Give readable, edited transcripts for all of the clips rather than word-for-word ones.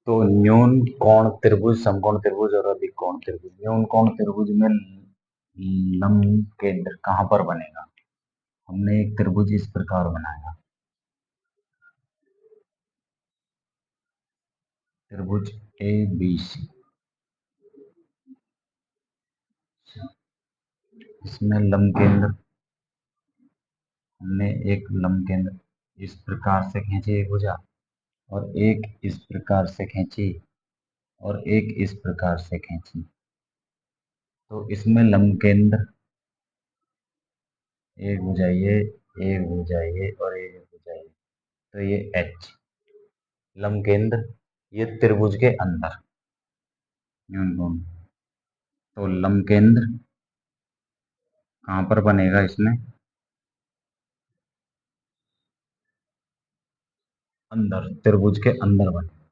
तो न्यून कोण त्रिभुज, समकोण त्रिभुज और अधिक कोण त्रिभुज। न्यून कोण त्रिभुज में लंब केंद्र कहाँ पर बनेगा? हमने एक त्रिभुज इस प्रकार बनाया, त्रिभुज ए बी सी। इसमें लंब केंद्र, हमने एक लंब केंद्र इस प्रकार से खींची एक भुजा, और एक इस प्रकार से खींची, और एक इस प्रकार से खींची। तो इसमें लंब केंद्र एक भुजा ये, एक भुजा ये और एक भुजा ये, तो ये एच लंब केंद्र, ये त्रिभुज के अंदर न्यून कोण। तो लंब केंद्र कहाँ पर बनेगा? इसमें अंदर, त्रिभुज के अंदर बनेगा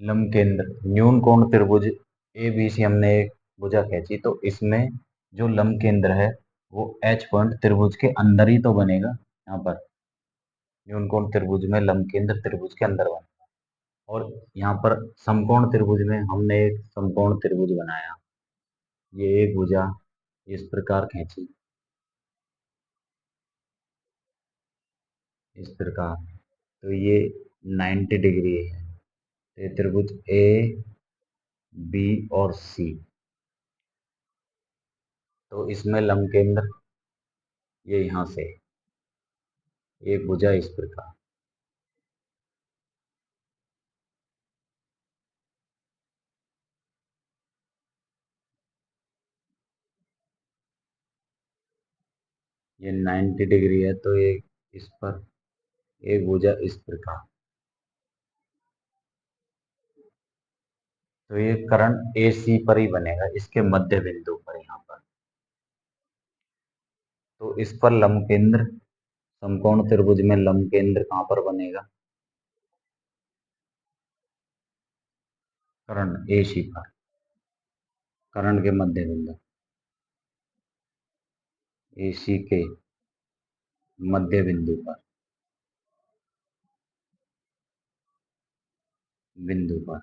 लंब केंद्र। न्यून कोण त्रिभुज ए बी सी हमने एक भुजा खींची, तो इसमें जो लंब केंद्र है वो एच पॉइंट त्रिभुज के अंदर ही तो बनेगा। यहाँ पर न्यून कोण त्रिभुज में लंब केंद्र त्रिभुज के अंदर बनेगा। और यहाँ पर समकोण त्रिभुज में हमने एक समकोण त्रिभुज बनाया, ये एक भुजा इस प्रकार खींची, इस प्रकार, तो ये 90 डिग्री है। तो ये त्रिभुज ए बी और सी, तो इसमें लंब केंद्र ये यहाँ से एक भुजा इस प्रकार, ये 90 डिग्री है, तो ये इस पर एक भुजा इस प्रकार। तो ये कर्ण ए सी पर ही बनेगा, इसके मध्य बिंदु पर यहाँ पर। तो इस पर लंब केंद्र, समकोण त्रिभुज में लंब केंद्र कहाँ पर बनेगा? कर्ण ए सी पर, कर्ण के मध्य बिंदु, ए सी के मध्य बिंदु पर, बिंदु पर।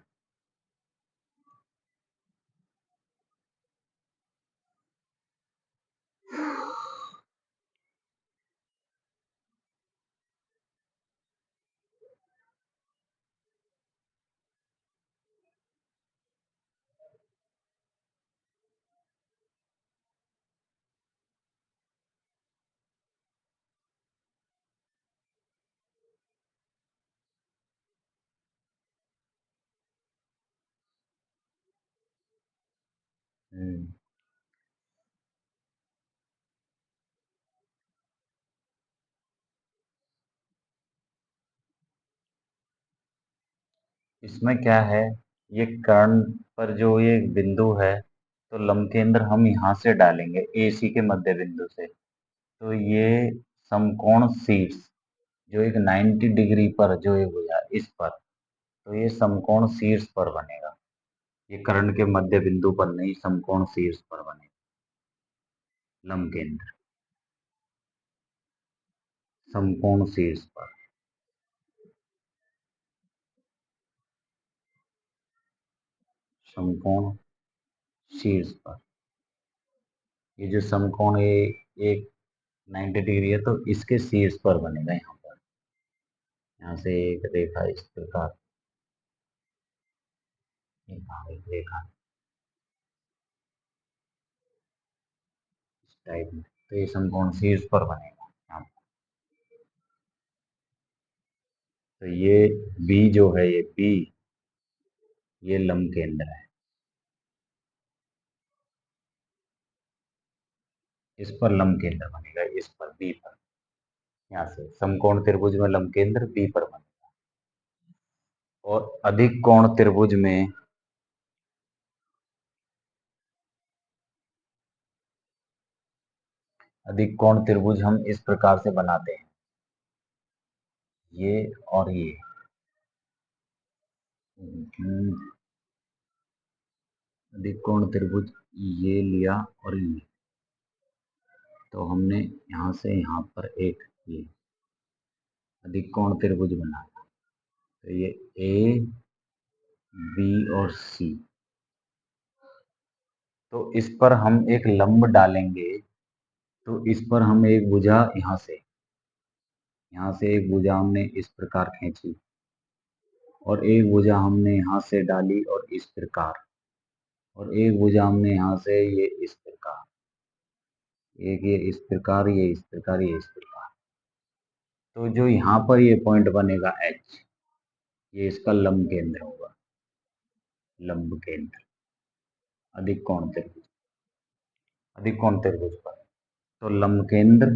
हम्म, इसमें क्या है, ये कर्ण पर जो ये बिंदु है, तो लंब केंद्र हम यहाँ से डालेंगे ए सी के मध्य बिंदु से। तो ये समकोण शीर्ष जो एक 90 डिग्री पर जो एक भुजा इस पर, तो ये समकोण शीर्ष पर बनेगा, ये कर्ण के मध्य बिंदु पर नहीं, समकोण शीर्ष पर बनेगा लंब केंद्र, समकोण शीर्ष पर। समकोण शीर्ष पर, ये जो समकोण ये एक 90 डिग्री है, तो इसके शीर्ष पर बनेगा यहाँ पर। यहाँ से एक रेखा इस प्रकार, एक रेखा इस टाइप में, तो ये समकोण शीर्ष पर बनेगा यहाँ पर। तो ये बी जो है, ये बी, ये लंब केंद्र है, इस पर लंब केंद्र बनेगा, इस पर बी पर। यहाँ से समकोण त्रिभुज में लंब केंद्र बी पर बनेगा। और अधिक कोण त्रिभुज में, अधिक कोण त्रिभुज हम इस प्रकार से बनाते हैं, ये और ये। अधिक कोण त्रिभुज ये लिया और ये, तो हमने यहाँ से यहाँ पर एक ये अधिक कोण त्रिभुज बनाया। तो ये ए, बी और सी। तो इस पर हम एक लंब डालेंगे। तो इस पर हम एक भुजा यहाँ से एक भुजा हमने इस प्रकार खींची और एक भुजा हमने यहाँ से डाली और इस प्रकार, और एक भुजा हमने यहाँ से ये इस प्रकार, एक ये इस प्रकार, ये इस प्रकार, ये इस प्रकार। तो जो यहाँ पर ये पॉइंट बनेगा एच, ये इसका लंब केंद्र होगा, लंब केंद्र अधिक कोण त्रिभुज, अधिक कोण त्रिभुज पर। तो लंब केंद्र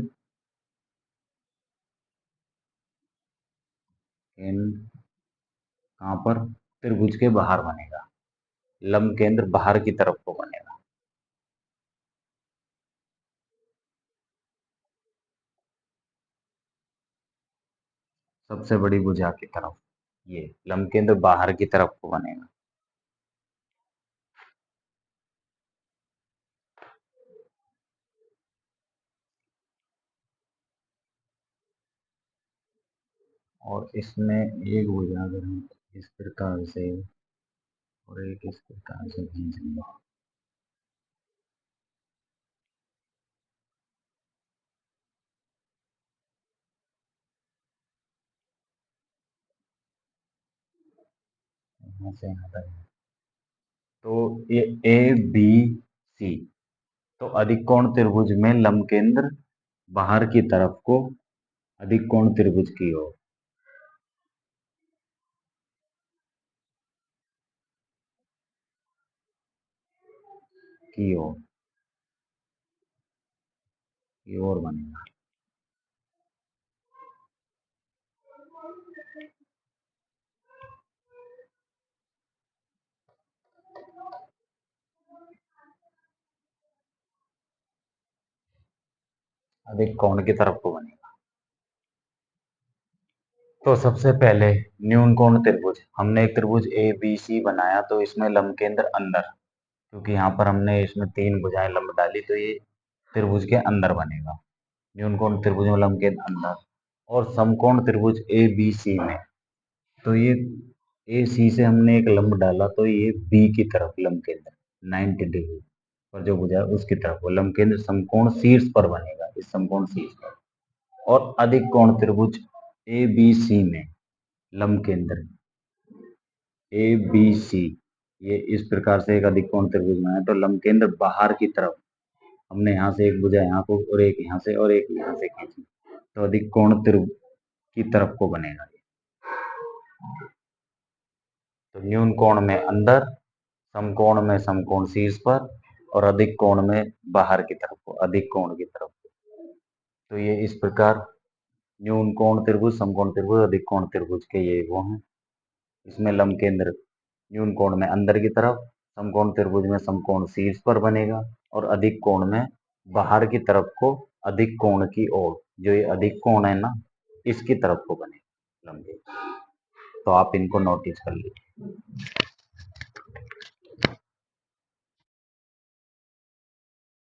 कहाँ पर? त्रिभुज के बाहर बनेगा, लंब केंद्र बाहर की तरफ को बनेगा। सबसे बड़ी भुजा की तरफ, ये लंब केंद्र बाहर की तरफ को बनेगा। और इसमें एक भुजा अगर हम इस प्रकार से और एक इस प्रकार से खींचेंगे, यहाँ से यहाँ तक, तो ये ए बी सी, तो अधिक कोण त्रिभुज में लंब केंद्र बाहर की तरफ को अधिक कोण त्रिभुज की ओर बनेगा। अधिक कोण की तरफ को बनेगा। तो सबसे पहले न्यून कोण त्रिभुज, हमने एक त्रिभुज ए बी सी बनाया, तो इसमें लंब केंद्र अंदर, क्योंकि यहाँ पर हमने इसमें 3 भुजाएं लंब डाली, तो ये त्रिभुज के अंदर बनेगा। न्यून कोण त्रिभुज में लंब केंद्र अंदर। और समकोण त्रिभुज ए बी सी में, तो ये ए सी से हमने एक लंब डाला, तो ये बी की तरफ लंब केंद्र 90 डिग्री पर जो भुजा है उसकी तरफ वो लंब केंद्र समकोण शीर्ष पर बनेगा, इस समकोण शीर्ष पर। और अधिक कोण त्रिभुज ए बी सी में लंब केंद्र ए बी सी, ये इस प्रकार से एक अधिक कोण त्रिभुज में है, तो लंब केंद्र बाहर की तरफ हमने यहाँ से एक भुजा यहाँ को और एक यहाँ से और एक यहाँ से खींची, तो अधिक कोण त्रिभुज की तरफ को बनेगा। तो न्यून कोण में अंदर, समकोण में समकोण शीर्ष पर, और अधिक कोण में बाहर की तरफ को, अधिक कोण की तरफ को। तो ये इस प्रकार न्यून कोण त्रिभुज, समकोण त्रिभुज, अधिक कोण त्रिभुज के ये वो हैं। इसमें लंब केंद्र न्यून कोण में अंदर की तरफ, समकोण त्रिभुज में समकोण शीर्ष पर बनेगा, और अधिक कोण में बाहर की तरफ को अधिक कोण की ओर, जो ये अधिक कोण है ना, इसकी तरफ को बनेगा लंब केंद्र। तो आप इनको नोटिस कर लीजिए।